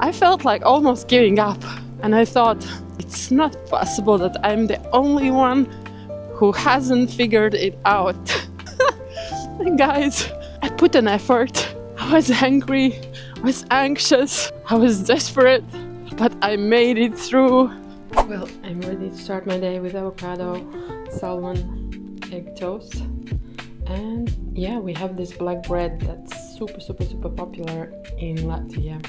I felt like almost giving up. And I thought, it's not possible that I'm the only one who hasn't figured it out. And guys, I put an effort. I was angry, I was anxious, I was desperate, but I made it through. Well, I'm ready to start my day with avocado, salmon, egg toast. And yeah, we have this black bread that's super popular in Latvia.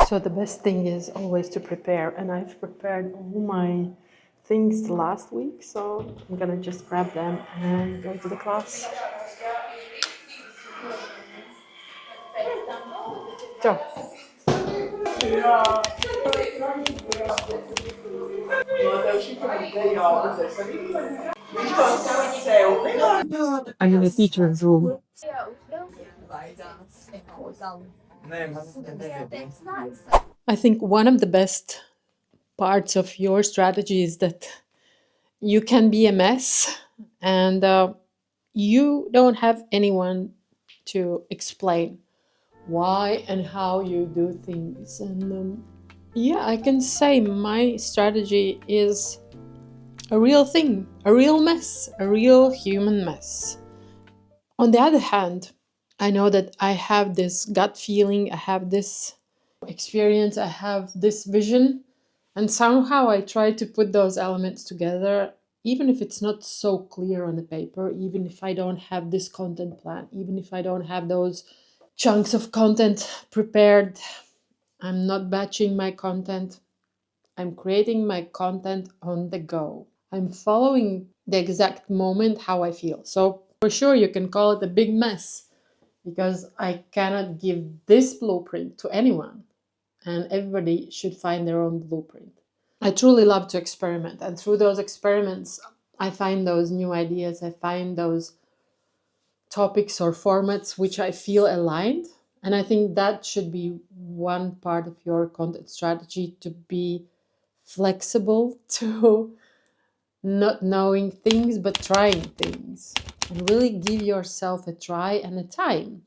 So the best thing is always to prepare, and I've prepared all my things last week, so I'm gonna just grab them and go to the class. Ciao. I'm in the teacher's room. I think one of the best parts of your strategy is that you can be a mess and you don't have anyone to explain why and how you do things. And yeah, I can say my strategy is a real thing, a real mess, a real human mess. On the other hand, I know that I have this gut feeling, I have this experience, I have this vision, and somehow I try to put those elements together, even if it's not so clear on the paper, even if I don't have this content plan, even if I don't have those chunks of content prepared. I'm not batching my content. I'm creating my content on the go. I'm following the exact moment how I feel. So for sure you can call it a big mess because I cannot give this blueprint to anyone, and everybody should find their own blueprint. I truly love to experiment, and through those experiments I find those new ideas, I find those topics or formats which I feel aligned. And I think that should be one part of your content strategy, to be flexible to not knowing things but trying things, and really give yourself a try and a time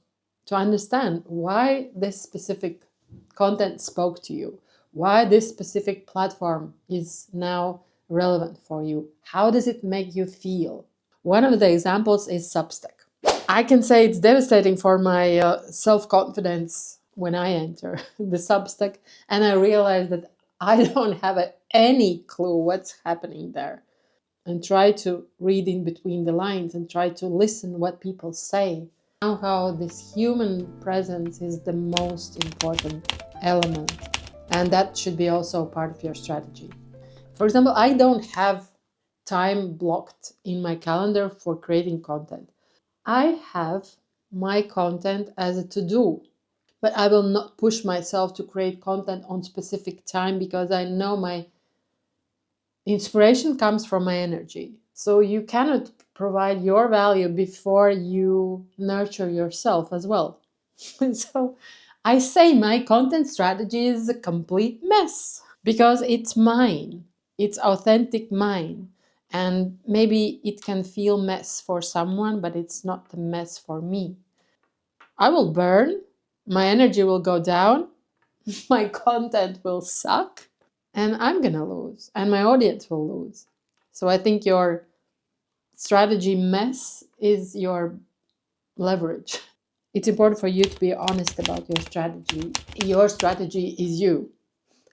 to understand why this specific content spoke to you, why this specific platform is now relevant for you, how does it make you feel. One of the examples is Substack. I can say it's devastating for my self-confidence when I enter the Substack and I realize that I don't have any clue what's happening there, and try to read in between the lines and try to listen what people say. Somehow this human presence is the most important element, and that should be also part of your strategy. For example, I don't have time blocked in my calendar for creating content. I have my content as a to-do, but I will not push myself to create content on specific time because I know my inspiration comes from my energy. So you cannot provide your value before you nurture yourself as well. So I say my content strategy is a complete mess because it's mine. It's authentic mine. And maybe it can feel mess for someone, but it's not a mess for me. I will burn, my energy will go down, my content will suck, and I'm gonna lose, and my audience will lose. So I think your strategy mess is your leverage. It's important for you to be honest about your strategy. Your strategy is you.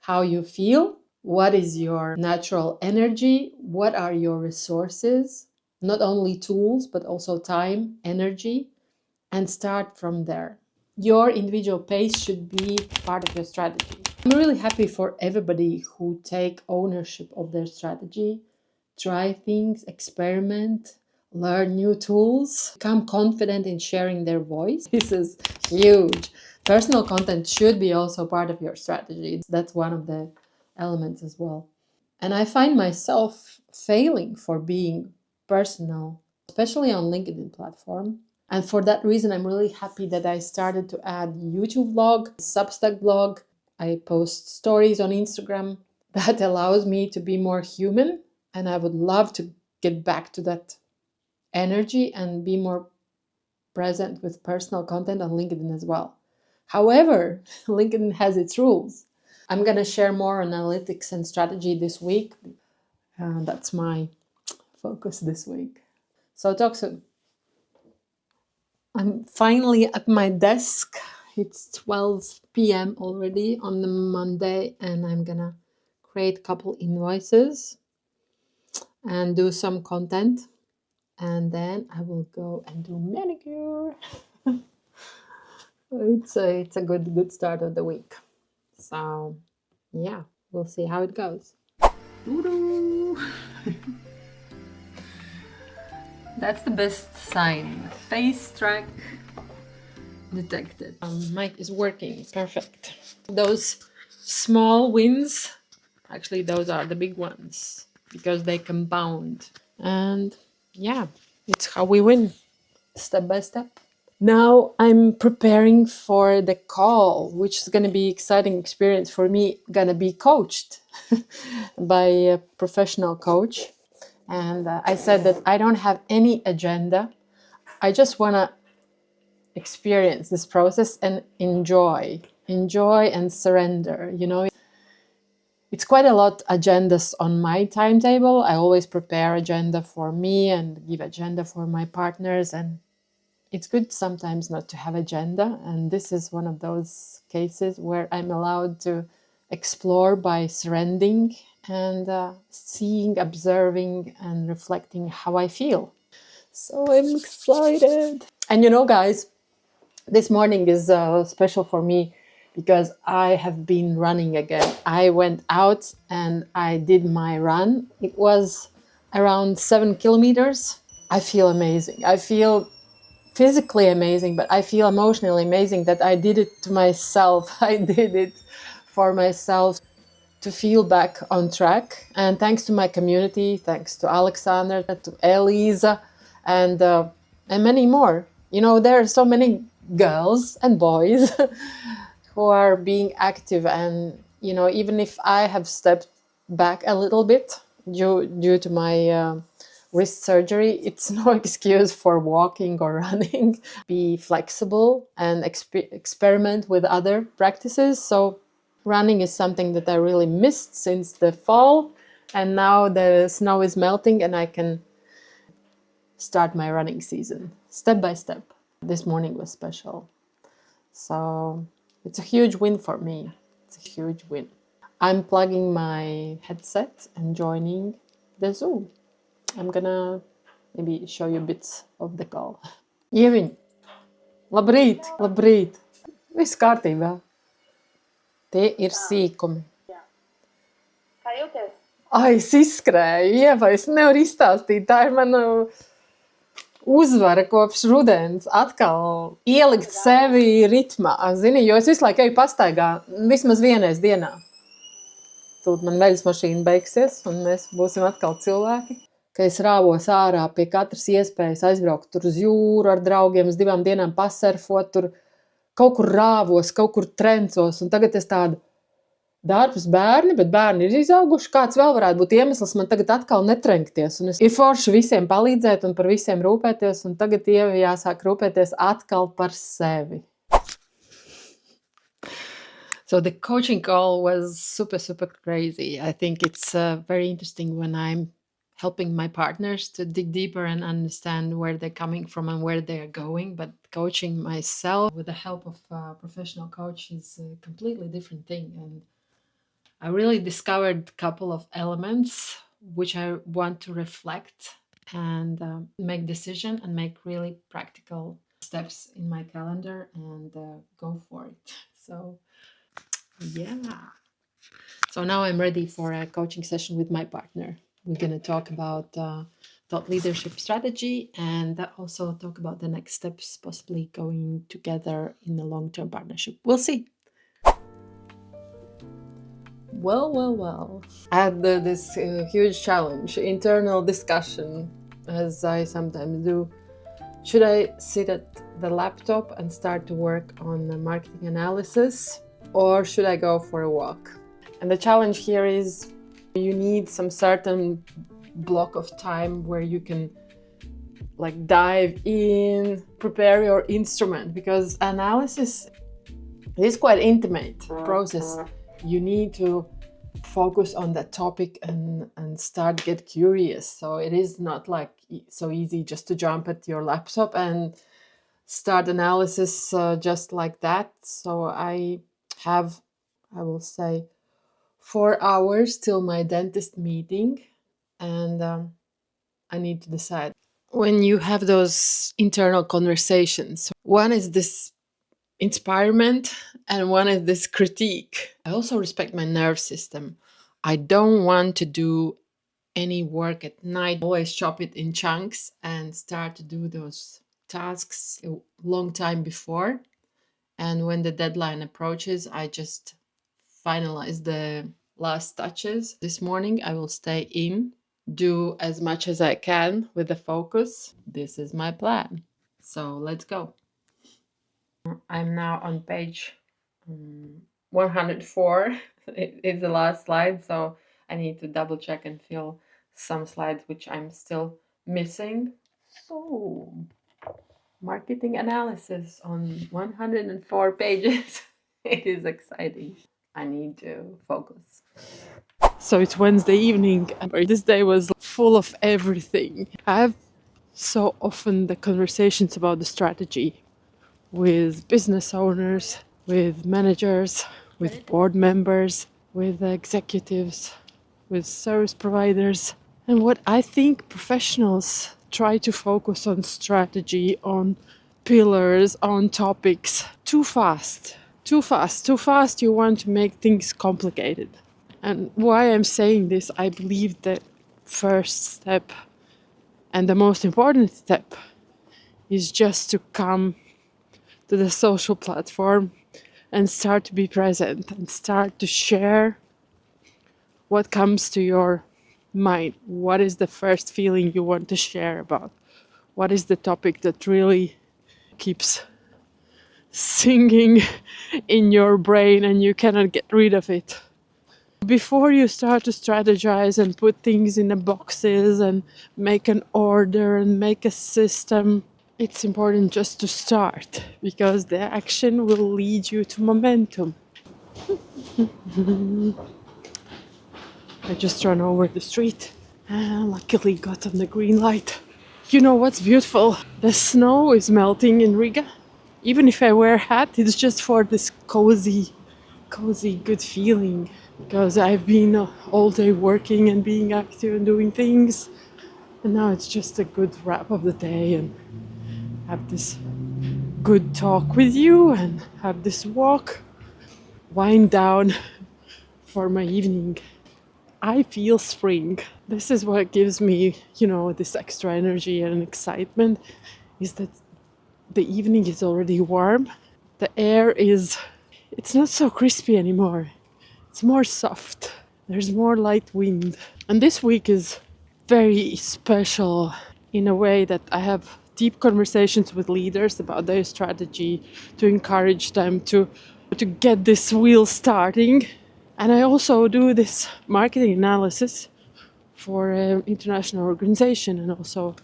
How you feel, what is your natural energy, what are your resources, not only tools, but also time, energy, and start from there. Your individual pace should be part of your strategy. I'm really happy for everybody who take ownership of their strategy, try things, experiment, learn new tools, become confident in sharing their voice. This is huge. Personal content should be also part of your strategy. That's one of the elements as well. And I find myself failing for being personal, especially on LinkedIn platform. And for that reason, I'm really happy that I started to add YouTube vlog, Substack blog. I post stories on Instagram. That allows me to be more human. And I would love to get back to that energy and be more present with personal content on LinkedIn as well. However, LinkedIn has its rules. I'm gonna share more analytics and strategy this week. That's my focus this week. So talk soon. I'm finally at my desk. It's 12 p.m. already on the Monday, and I'm gonna create a couple invoices and do some content, and then I will go and do manicure. It's a good start of the week. So yeah, we'll see how it goes. Doo-doo. That's the best sign. Face track detected. Mic is working perfect. Those small wins, actually those are the big ones because they compound. And yeah, it's how we win, step by step. Now I'm preparing for the call, which is going to be exciting experience for me. Gonna be coached by a professional coach. And I said that I don't have any agenda. I just want to experience this process and enjoy and surrender. It's quite a lot agendas on my timetable. I always prepare agenda for me and give agenda for my partners, and it's good sometimes not to have agenda. And this is one of those cases where I'm allowed to explore by surrendering and seeing, observing, and reflecting how I feel. So I'm excited. And guys, this morning is special for me because I have been running again. I went out and I did my run. It was around 7 kilometers. I feel amazing. I feel physically amazing, but I feel emotionally amazing that I did it to myself. I did it for myself to feel back on track. And thanks to my community, thanks to Alexander, to Elisa, and many more. There are so many girls and boys who are being active. And, even if I have stepped back a little bit due to my wrist surgery, it's no excuse for walking or running. Be flexible and experiment with other practices. So running is something that I really missed since the fall, and now the snow is melting and I can start my running season step by step. This morning was special. So it's a huge win for me. It's a huge win. I'm plugging my headset and joining the Zoom. I'm gonna maybe show you bits of the call. Ieviņ, labrīt, labrīt. Viss kārtībā. Tie ir sīkumi. Kā jūties? Ai, es izskrēju, Ieva, es nevaru izstāstīt. Tā ir mana uzvara kopš rudens. Atkal ielikt sevi ritmā, zini, jo es visu laiku eju pastaigā vismaz vienreiz dienā. Tūlīt man veļas mašīna beigsies un mēs būsim atkal cilvēki. Ka es rāvos ārā pie katras iespējas aizbraukt tur uz jūru ar draugiem, uz 2 dienām pasurfot, tur kaut kur rāvos, kaut kur trencos, un tagad es tādu darbs bērni, bet bērni ir izauguši, kāds vēl varētu būt iemesls man tagad atkal netrenkties, un ir forši visiem palīdzēt un par visiem rūpēties, un tagad jāsāk rūpēties atkal par sevi. So the coaching call was super, super crazy. I think it's very interesting when I'm helping my partners to dig deeper and understand where they're coming from and where they're going. But coaching myself with the help of a professional coach is a completely different thing. And I really discovered a couple of elements which I want to reflect and make decision and make really practical steps in my calendar and go for it. So yeah. So now I'm ready for a coaching session with my partner. We're going to talk about thought leadership strategy and also talk about the next steps, possibly going together in a long-term partnership. We'll see. Well. I had this huge challenge, internal discussion, as I sometimes do. Should I sit at the laptop and start to work on the marketing analysis, or should I go for a walk? And the challenge here is you need some certain block of time where you can dive in, prepare your instrument, because analysis is quite intimate process. you need to focus on that topic and start get curious. So it is not like so easy just to jump at your laptop and start analysis just like that. So I have, I will say, 4 hours till my dentist meeting, and I need to decide. When you have those internal conversations, one is this inspirement and one is this critique. I also respect my nerve system. I don't want to do any work at night. Always chop it in chunks and start to do those tasks a long time before. And when the deadline approaches, I just finalize the last touches. This morning, I will stay in, do as much as I can with the focus. This is my plan. So let's go. I'm now on page 104. It's the last slide, so I need to double check and fill some slides which I'm still missing. So, marketing analysis on 104 pages. It is exciting. I need to focus. So it's Wednesday evening, and this day was full of everything. I have so often the conversations about the strategy with business owners, with managers, with board members, with executives, with service providers. And what I think professionals try to focus on strategy, on pillars, on topics too fast. Too fast, too fast. You want to make things complicated. And why I'm saying this, I believe the first step and the most important step is just to come to the social platform and start to be present and start to share what comes to your mind. What is the first feeling you want to share about? What is the topic that really keeps singing in your brain and you cannot get rid of it? Before you start to strategize and put things in the boxes and make an order and make a system, it's important just to start, because the action will lead you to momentum. I just ran over the street and luckily got on the green light. You know what's beautiful? The snow is melting in Riga. Even if I wear a hat, it's just for this cozy, good feeling. Because I've been all day working and being active and doing things. And now it's just a good wrap of the day and have this good talk with you and have this walk, wind down for my evening. I feel spring. This is what gives me, this extra energy and excitement, is that the evening is already warm. The air it's not so crispy anymore. It's more soft. There's more light wind. And this week is very special in a way that I have deep conversations with leaders about their strategy to encourage them to get this wheel starting. And I also do this marketing analysis for an international organization and also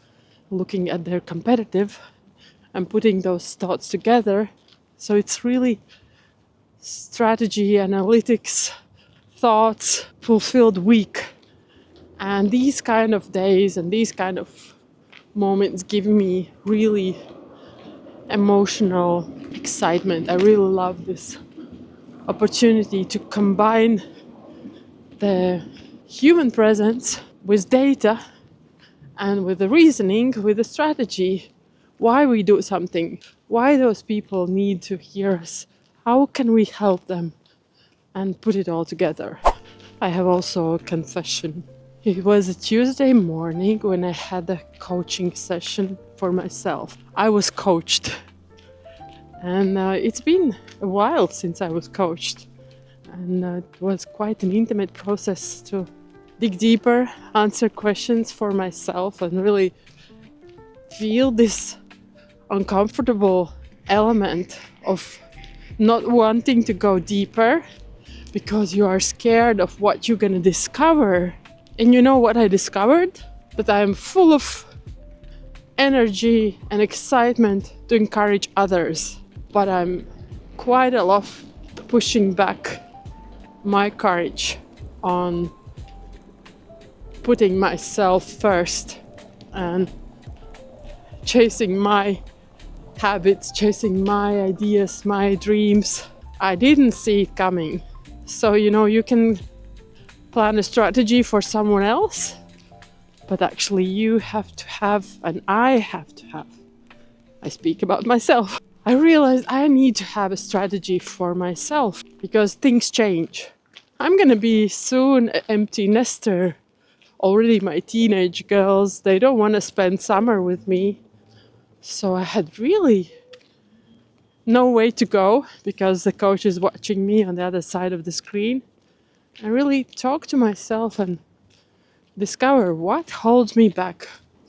looking at their competitive and putting those thoughts together. So it's really strategy, analytics, thoughts, fulfilled week. And these kind of days and these kind of moments give me really emotional excitement. I really love this opportunity to combine the human presence with data and with the reasoning, with the strategy, why we do something, why those people need to hear us, how can we help them, and put it all together. I have also a confession. It was a Tuesday morning when I had a coaching session for myself. I was coached, and it's been a while since I was coached, and it was quite an intimate process to dig deeper, answer questions for myself, and really feel this uncomfortable element of not wanting to go deeper because you are scared of what you're gonna discover. And you know what I discovered? That I am full of energy and excitement to encourage others, but I'm quite a lot pushing back my courage on putting myself first and chasing my habits, chasing my ideas, my dreams. I didn't see it coming. So, you can plan a strategy for someone else, but actually, you have to have, and I have to have. I speak about myself. I realized I need to have a strategy for myself because things change. I'm gonna be soon an empty nester. Already, my teenage girls, they don't want to spend summer with me. So I had really no way to go because the coach is watching me on the other side of the screen. I really talk to myself and discover what holds me back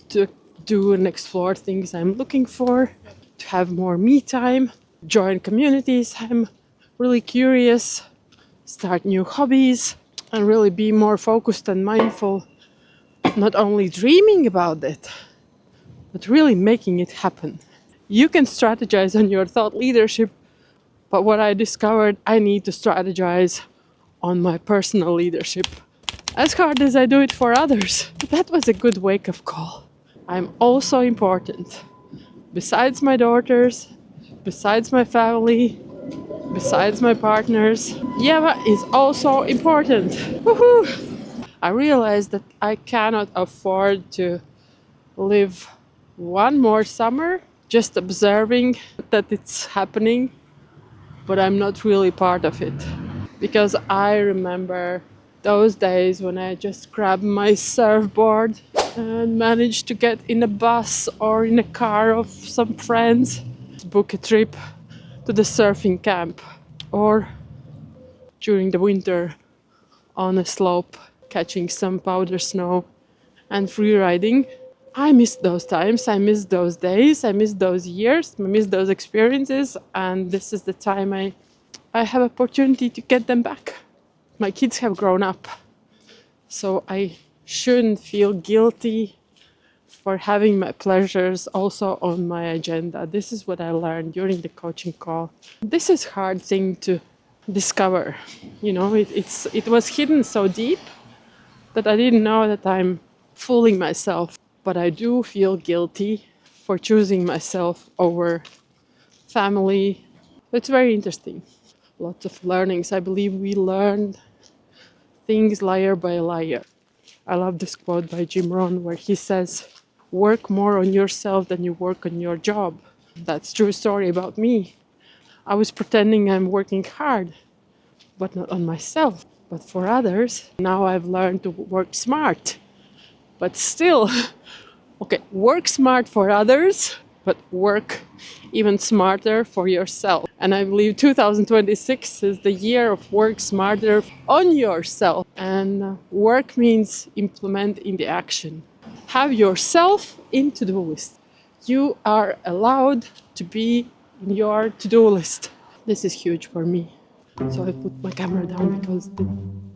to do and explore things I'm looking for, to have more me time, join communities I'm really curious, start new hobbies, and really be more focused and mindful, not only dreaming about it, but really making it happen. You can strategize on your thought leadership, but what I discovered, I need to strategize on my personal leadership. As hard as I do it for others, that was a good wake up call. I'm also important. Besides my daughters, besides my family, besides my partners, Yeva is also important. Woohoo! I realized that I cannot afford to live one more summer just observing that it's happening, but I'm not really part of it. Because I remember those days when I just grabbed my surfboard and managed to get in a bus or in a car of some friends, book a trip to the surfing camp, or during the winter on a slope catching some powder snow and free riding. I miss those times, I miss those days, I miss those years, I miss those experiences, and this is the time I have opportunity to get them back. My kids have grown up, so I shouldn't feel guilty for having my pleasures also on my agenda. This is what I learned during the coaching call. This is a hard thing to discover. It was hidden so deep that I didn't know that I'm fooling myself. But I do feel guilty for choosing myself over family. It's very interesting. Lots of learnings. I believe we learn things layer by layer. I love this quote by Jim Rohn where he says, work more on yourself than you work on your job. That's a true story about me. I was pretending I'm working hard, but not on myself, but for others. Now I've learned to work smart, but still, okay, work smart for others, but work even smarter for yourself. And I believe 2026 is the year of work smarter on yourself. And work means implement in the action. Have yourself in to-do list. You are allowed to be in your to-do list. This is huge for me. So I put my camera down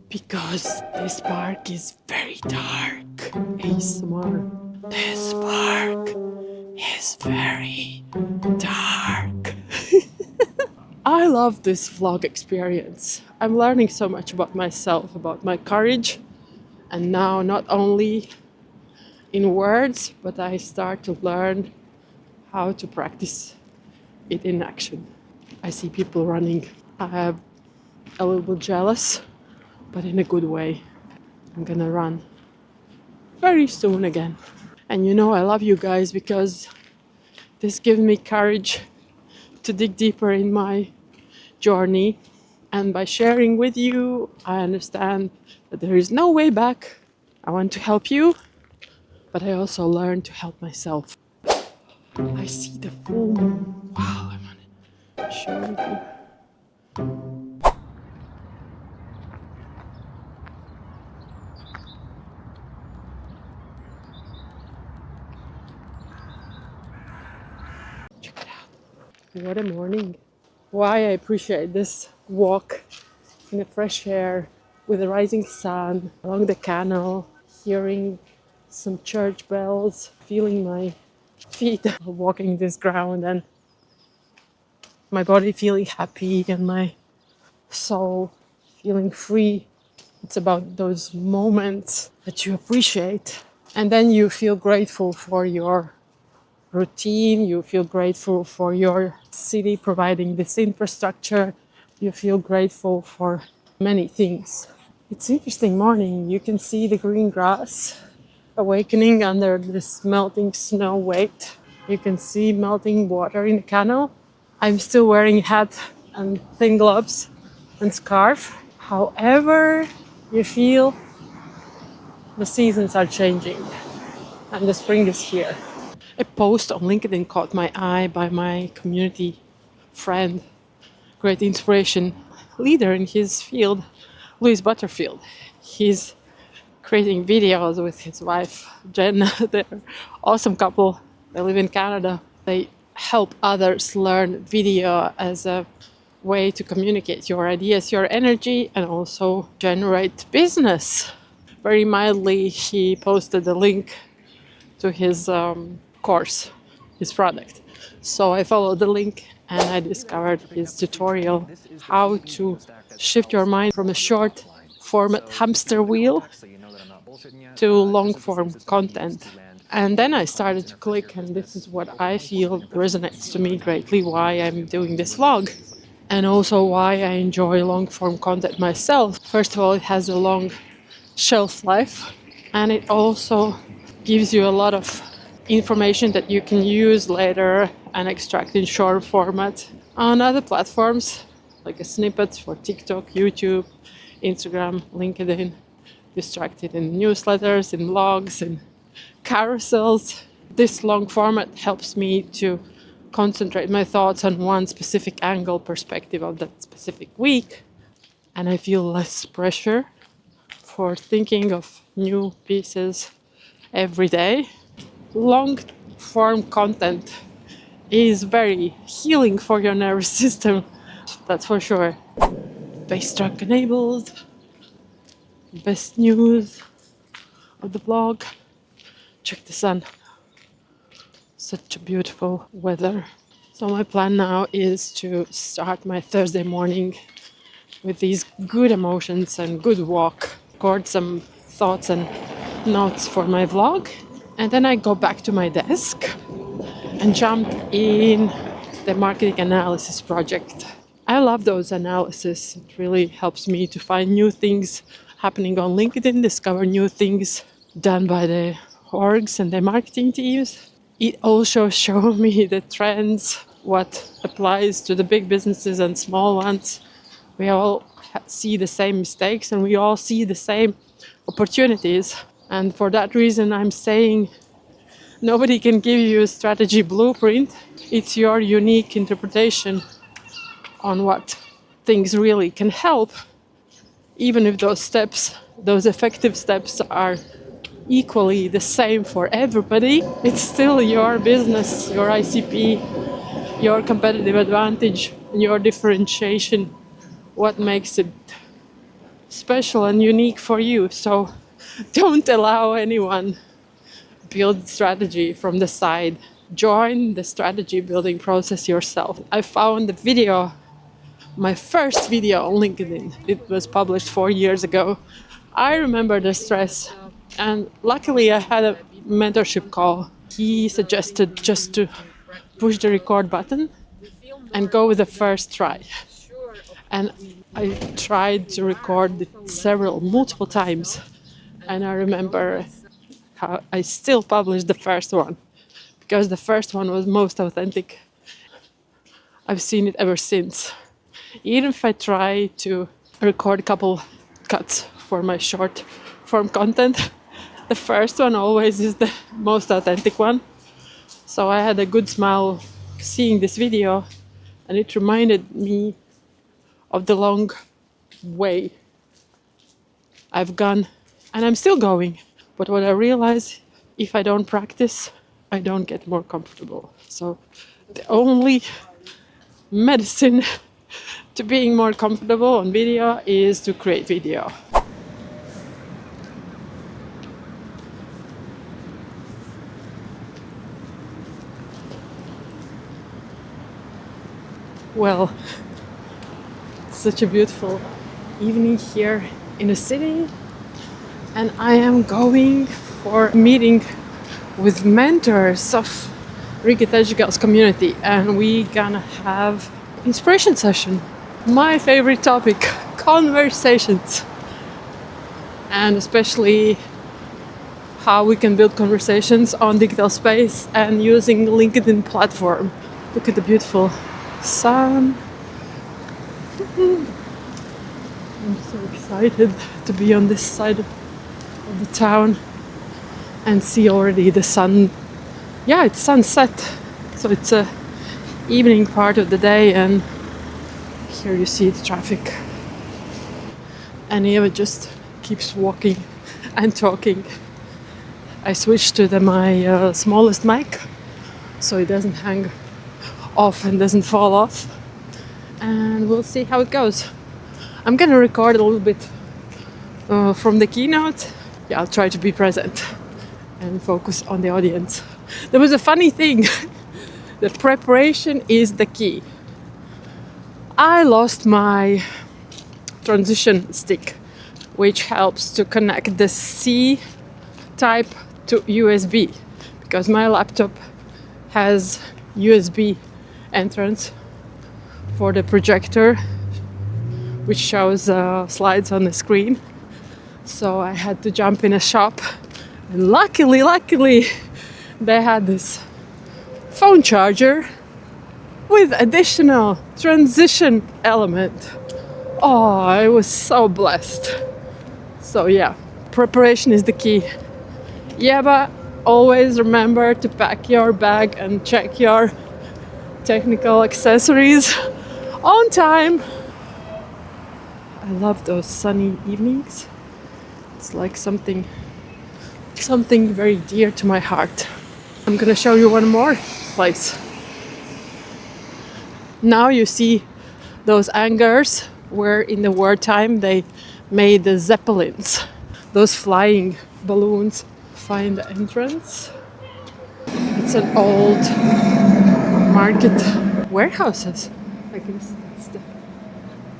because this park is very dark. ASMR. This park is very dark. I love this vlog experience. I'm learning so much about myself, about my courage, and now not only in words, but I start to learn how to practice it in action. I see people running. I'm a little bit jealous, but in a good way. I'm gonna run very soon again. And I love you guys because this gives me courage to dig deeper in my journey. And by sharing with you, I understand that there is no way back. I want to help you, but I also learn to help myself. I see the full moon. Wow, I want to share with you. Check it out. What a morning. Why I appreciate this walk in the fresh air with the rising sun along the canal, hearing some church bells, feeling my feet walking this ground and my body feeling happy and my soul feeling free. It's about those moments that you appreciate. And then you feel grateful for your routine, you feel grateful for your city providing this infrastructure, you feel grateful for many things. It's interesting morning. You can see the green grass awakening under this melting snow weight. You can see melting water in the canal. I'm still wearing a hat and thin gloves and scarf. However, you feel the seasons are changing and the spring is here. A post on LinkedIn caught my eye by my community friend, great inspiration, leader in his field, Louis Butterfield. He's creating videos with his wife, Jen. They're an awesome couple. They live in Canada. They help others learn video as a way to communicate your ideas, your energy, and also generate business. Very mildly, he posted a link to his course, his product. So I followed the link and I discovered his tutorial how to shift your mind from a short format hamster wheel to long form content. And then I started to click, and this is what I feel resonates to me greatly why I'm doing this vlog. And also why I enjoy long form content myself. First of all, it has a long shelf life, and it also gives you a lot of information that you can use later and extract in short format on other platforms like a snippet for TikTok, YouTube, Instagram, LinkedIn, distracted in newsletters, in blogs, in carousels. This long format helps me to concentrate my thoughts on one specific angle perspective of that specific week, and I feel less pressure for thinking of new pieces every day. Long form content is very healing for your nervous system, that's for sure. Bass track enabled, best news of the blog. Check the sun. Such a beautiful weather. So my plan now is to start my Thursday morning with these good emotions and good walk. Record some thoughts and notes for my vlog. And then I go back to my desk and jump in the marketing analysis project. I love those analysis. It really helps me to find new things happening on LinkedIn, discover new things done by the orgs and the marketing teams. It also shows me the trends, what applies to the big businesses and small ones. We all see the same mistakes and we all see the same opportunities. And for that reason, I'm saying nobody can give you a strategy blueprint. It's your unique interpretation on what things really can help, even if those steps, those effective steps, are equally the same for everybody. It's still your business, your ICP, your competitive advantage, and your differentiation, what makes it special and unique for you. So don't allow anyone build strategy from the side. Join the strategy building process yourself. I found the video, my first video on LinkedIn. It was published 4 years ago. I remember the stress, and luckily I had a mentorship call. He suggested just to push the record button and go with the first try. And I tried to record it multiple times, and I remember how I still published the first one because the first one was most authentic. I've seen it ever since. Even if I try to record a couple cuts for my short form content, the first one always is the most authentic one. So I had a good smile seeing this video, and it reminded me of the long way I've gone, and I'm still going. But what I realize, if I don't practice, I don't get more comfortable. So the only medicine to being more comfortable on video is to create video. Well, it's such a beautiful evening here in the city, and I am going for a meeting with mentors of Ricky Tejgal's community, and we gonna have inspiration session. My favorite topic, conversations, and especially how we can build conversations on digital space and using LinkedIn platform. Look at the beautiful sun. I'm so excited to be on this side of the town and see already the sun. Yeah, it's sunset, so it's a evening part of the day, and here you see the traffic. And Eva just keeps walking and talking. I switched to my smallest mic so it doesn't hang off and doesn't fall off, and we'll see how it goes. I'm gonna record a little bit from the keynote. Yeah, I'll try to be present and focus on the audience. There was a funny thing. The preparation is the key. I lost my transition stick, which helps to connect the C type to USB, because my laptop has USB entrance for the projector, which shows slides on the screen. So I had to jump in a shop, and luckily they had this phone charger with additional transition element. Oh, I was so blessed. So yeah, preparation is the key. Yeah, but always remember to pack your bag and check your technical accessories on time. I love those sunny evenings. It's like something very dear to my heart. I'm gonna show you one more place. Now you see those hangars where in the wartime they made the zeppelins, those flying balloons. Find the entrance. It's an old market, warehouses. I guess that's the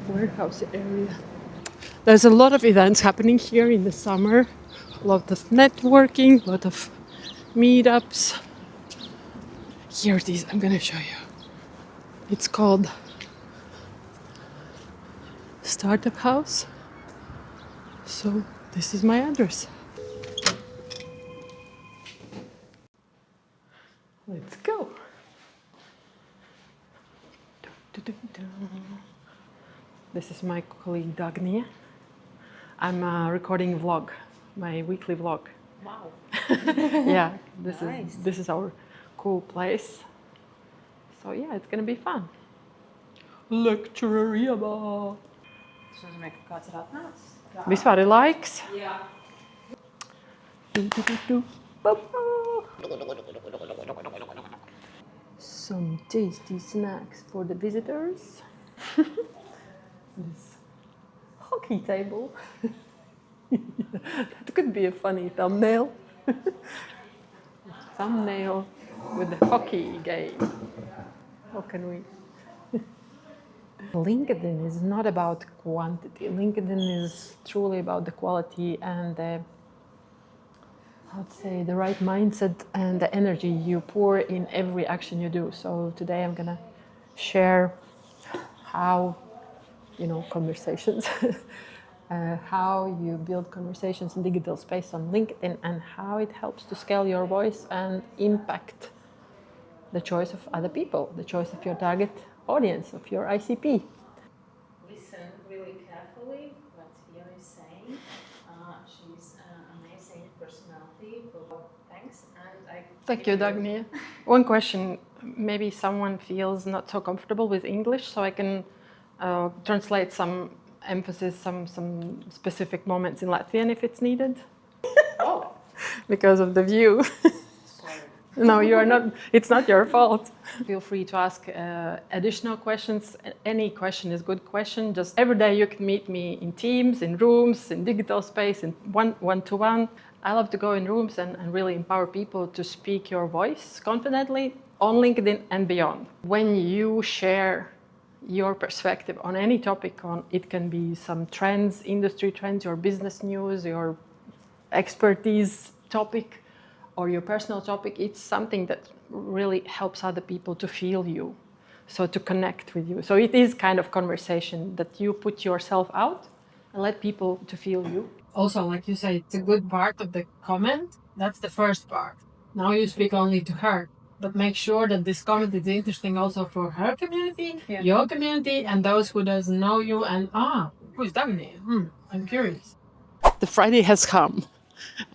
warehouse area. There's a lot of events happening here in the summer. A lot of networking, a lot of meetups. Here it is, I'm gonna show you. It's called Startup House. So this is my address. Let's go. This is my colleague Dagny. I'm recording vlog, my weekly vlog. Wow. Yeah, Nice. this is our cool place. So yeah, it's gonna be fun. Lecturer Eva. Zullen we kāds ir atnācis? Vispār ir laiks. Jā. Some tasty snacks for the visitors. This hockey table. That could be a funny thumbnail. Thumbnail with the hockey game. How can we? LinkedIn is not about quantity. LinkedIn is truly about the quality and the, I'd say, the right mindset and the energy you pour in every action you do. So today I'm gonna share how, conversations, how you build conversations in digital space on LinkedIn and how it helps to scale your voice and impact the choice of other people, the choice of your target audience, of your ICP. Listen really carefully what Fiona is saying. She's an amazing personality. Well, thanks. And Thank you, Dagny. One question, maybe someone feels not so comfortable with English, so I can translate some emphasis, some specific moments in Latvian if it's needed. Oh, Because of the view. sorry. No, you are not. It's not your fault. Feel free to ask additional questions. Any question is a good question. Just every day you can meet me in Teams, in rooms, in digital space, in one-to-one. I love to go in rooms and really empower people to speak your voice confidently on LinkedIn and beyond. When you share your perspective on any topic. On it can be some trends, industry trends, your business news, your expertise topic, or your personal topic. It's something that really helps other people to feel you, so to connect with you. So it is kind of conversation that you put yourself out and let people to feel you. Also, like you say, it's a good part of the comment. That's the first part. Now you speak only to her, but make sure that this comment is interesting also for her community, your community, and those who doesn't know you. And who's Dagny? I'm curious. The Friday has come,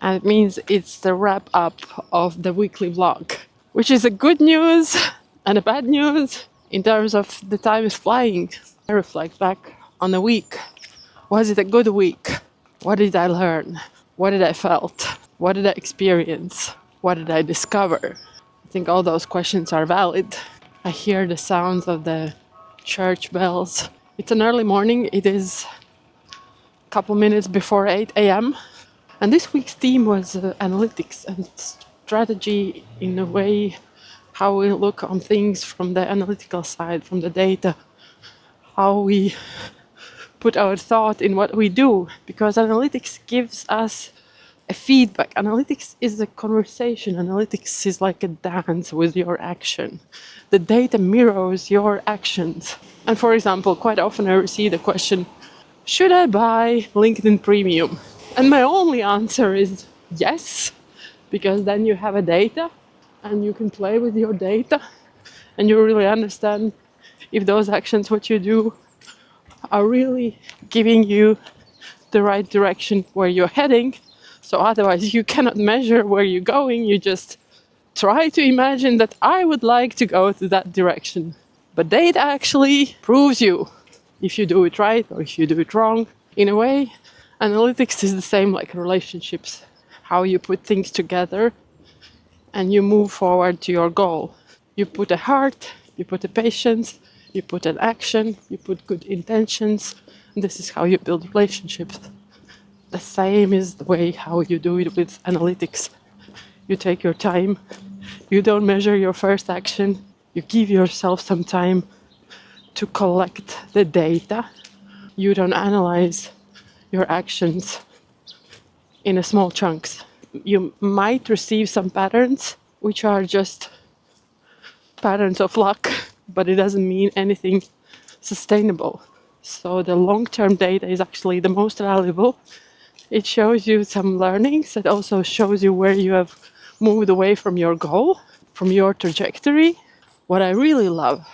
and it means it's the wrap up of the weekly vlog, which is a good news and a bad news in terms of the time is flying. I reflect back on the week. Was it a good week? What did I learn? What did I felt? What did I experience? What did I discover? I think all those questions are valid. I hear the sounds of the church bells. It's an early morning. It is a couple minutes before 8 a.m. And this week's theme was analytics and strategy, in a way, how we look on things from the analytical side, from the data, how we put our thought in what we do, because analytics gives us a feedback. Analytics is a conversation. Analytics is like a dance with your action. The data mirrors your actions. And for example, quite often I receive the question, should I buy LinkedIn Premium? And my only answer is yes, because then you have a data and you can play with your data and you really understand if those actions, what you do, are really giving you the right direction where you're heading. So otherwise you cannot measure where you're going. You just try to imagine that I would like to go to that direction. But data actually proves you if you do it right or if you do it wrong. In a way, analytics is the same like relationships, how you put things together and you move forward to your goal. You put a heart, you put a patience, you put an action, you put good intentions. And this is how you build relationships. The same is the way how you do it with analytics. You take your time, you don't measure your first action, you give yourself some time to collect the data. You don't analyze your actions in a small chunks. You might receive some patterns which are just patterns of luck, but it doesn't mean anything sustainable. So the long-term data is actually the most valuable. It shows you some learnings. It also shows you where you have moved away from your goal, from your trajectory. What I really love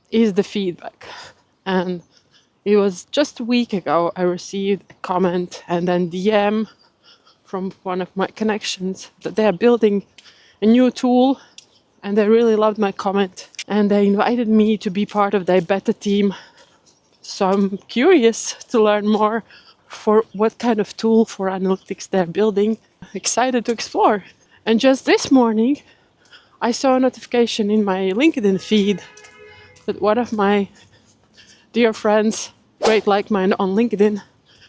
is the feedback. And it was just a week ago I received a comment and then DM from one of my connections that they are building a new tool and they really loved my comment and they invited me to be part of their beta team. So I'm curious to learn more for what kind of tool for analytics they're building. Excited to explore. And just this morning, I saw a notification in my LinkedIn feed that one of my dear friends, great like mine on LinkedIn,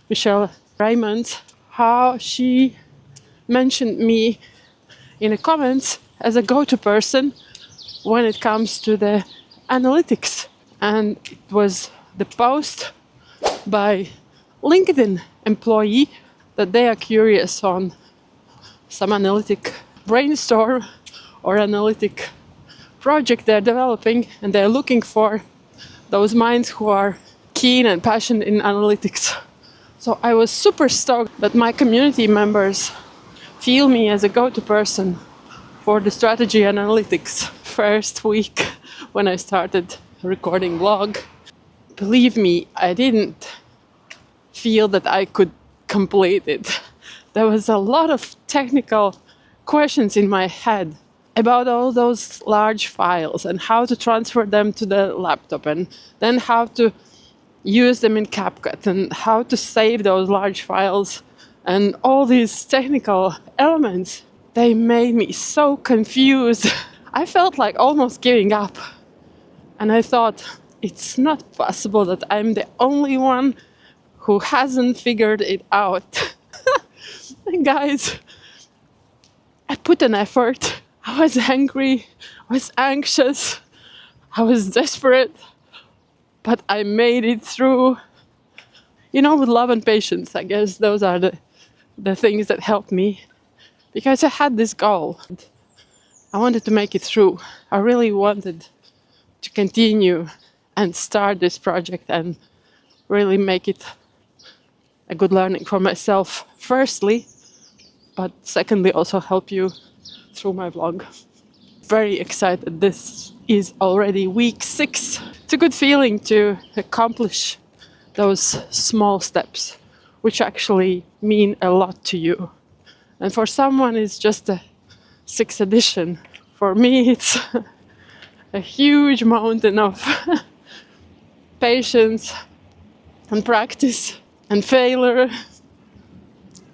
Michelle Raymond, how she mentioned me in the comments as a go-to person when it comes to the analytics. And it was the post by LinkedIn employee that they are curious on some analytic brainstorm or analytic project they're developing and they're looking for those minds who are keen and passionate in analytics. So I was super stoked that my community members feel me as a go-to person for the strategy analytics. First week when I started recording vlog, believe me, I didn't feel that I could complete it. There was a lot of technical questions in my head about all those large files and how to transfer them to the laptop and then how to use them in CapCut and how to save those large files and all these technical elements. They made me so confused. I felt like almost giving up. And I thought, it's not possible that I'm the only one who hasn't figured it out. And guys, I put an effort. I was angry, I was anxious, I was desperate. but I made it through, with love and patience. I guess those are the things that helped me, because I had this goal. I wanted to make it through. I really wanted to continue and start this project and really make it a good learning for myself, firstly, but secondly, also help you through my vlog. Very excited. This is already week 6. It's a good feeling to accomplish those small steps, which actually mean a lot to you. And for someone, it's just a 6th edition. For me, it's a huge mountain of patience and practice and failure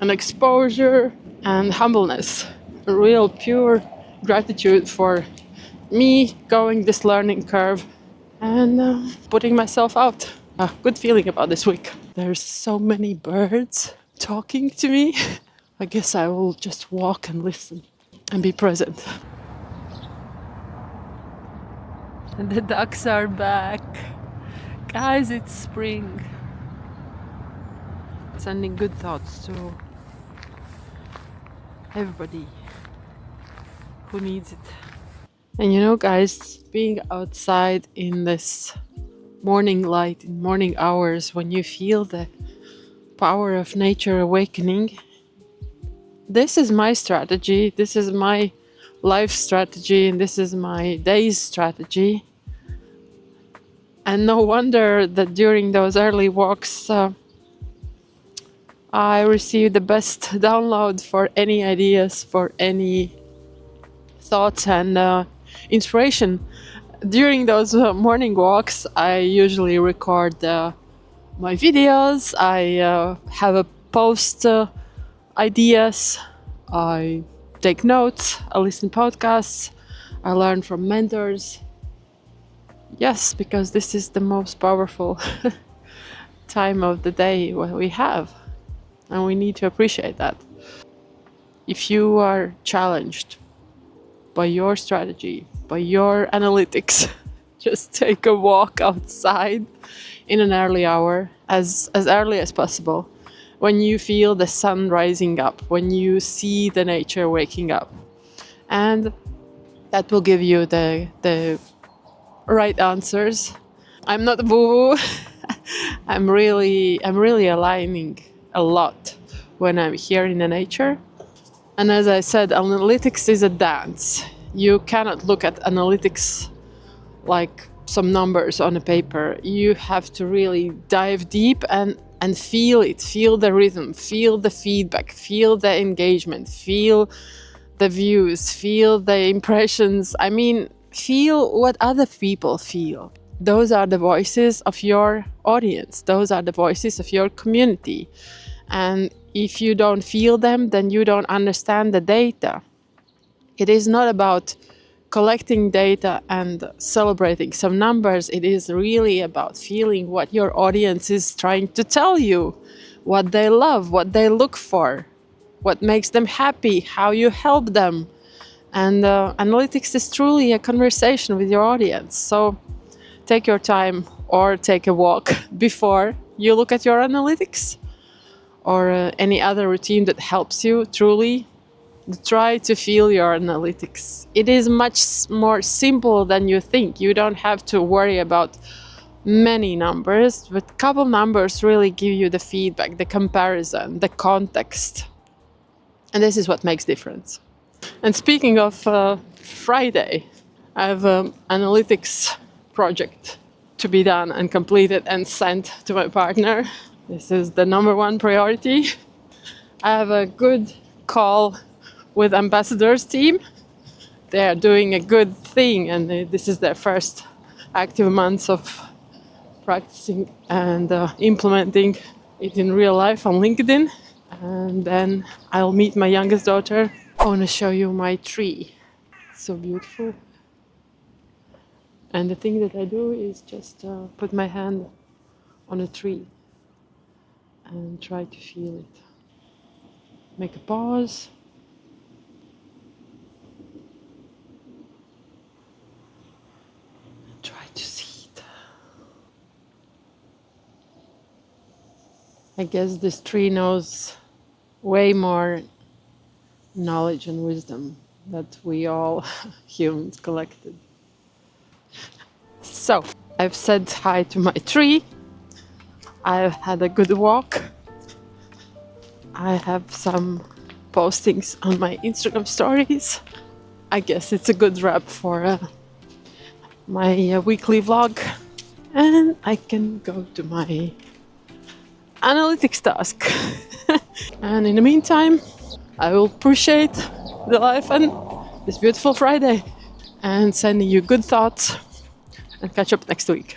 and exposure and humbleness. A real pure gratitude for me going this learning curve and putting myself out. A good feeling about this week. There's so many birds talking to me. I guess I will just walk and listen and be present. And the ducks are back. Guys, it's spring. Sending good thoughts to everybody who needs it. And guys, being outside in this morning light, in morning hours, when you feel the power of nature awakening, this is my strategy, this is my life strategy, and this is my day's strategy. And no wonder that during those early walks, I receive the best download for any ideas, for any thoughts and inspiration. During those morning walks, I usually record my videos. I have a post ideas. I take notes. I listen podcasts. I learn from mentors. Yes, because this is the most powerful time of the day what we have, and we need to appreciate that. If you are challenged by your strategy, by your analytics, just take a walk outside in an early hour, as early as possible, when you feel the sun rising up, when you see the nature waking up. And that will give you the right answers. I'm not woo-woo. I'm really aligning a lot when I'm here in the nature. And as I said, analytics is a dance. You cannot look at analytics like some numbers on a paper. You have to really dive deep and feel it, feel the rhythm, feel the feedback, feel the engagement, feel the views, feel the impressions. I mean, feel what other people feel. Those are the voices of your audience. Those are the voices of your community. And if you don't feel them, then you don't understand the data. It is not about collecting data and celebrating some numbers. It is really about feeling what your audience is trying to tell you, what they love, what they look for, what makes them happy, how you help them. And analytics is truly a conversation with your audience. So take your time or take a walk before you look at your analytics, or any other routine that helps you truly. Try to feel your analytics. It is much more simple than you think. You don't have to worry about many numbers, but a couple numbers really give you the feedback, the comparison, the context. And this is what makes difference. And speaking of Friday, I have an analytics project to be done and completed and sent to my partner. This is the number one priority. I have a good call with ambassadors team. They are doing a good thing, and this is their first active months of practicing and implementing it in real life on LinkedIn. And then I'll meet my youngest daughter. I want to show you my tree. It's so beautiful. And the thing that I do is just put my hand on a tree and try to feel it. Make a pause. Try to see it. I guess this tree knows way more knowledge and wisdom that we all humans collected. So, I've said hi to my tree. I've had a good walk. I have some postings on my Instagram stories. I guess it's a good wrap for my weekly vlog. And I can go to my analytics task. And in the meantime, I will appreciate the life and this beautiful Friday and sending you good thoughts and catch up next week.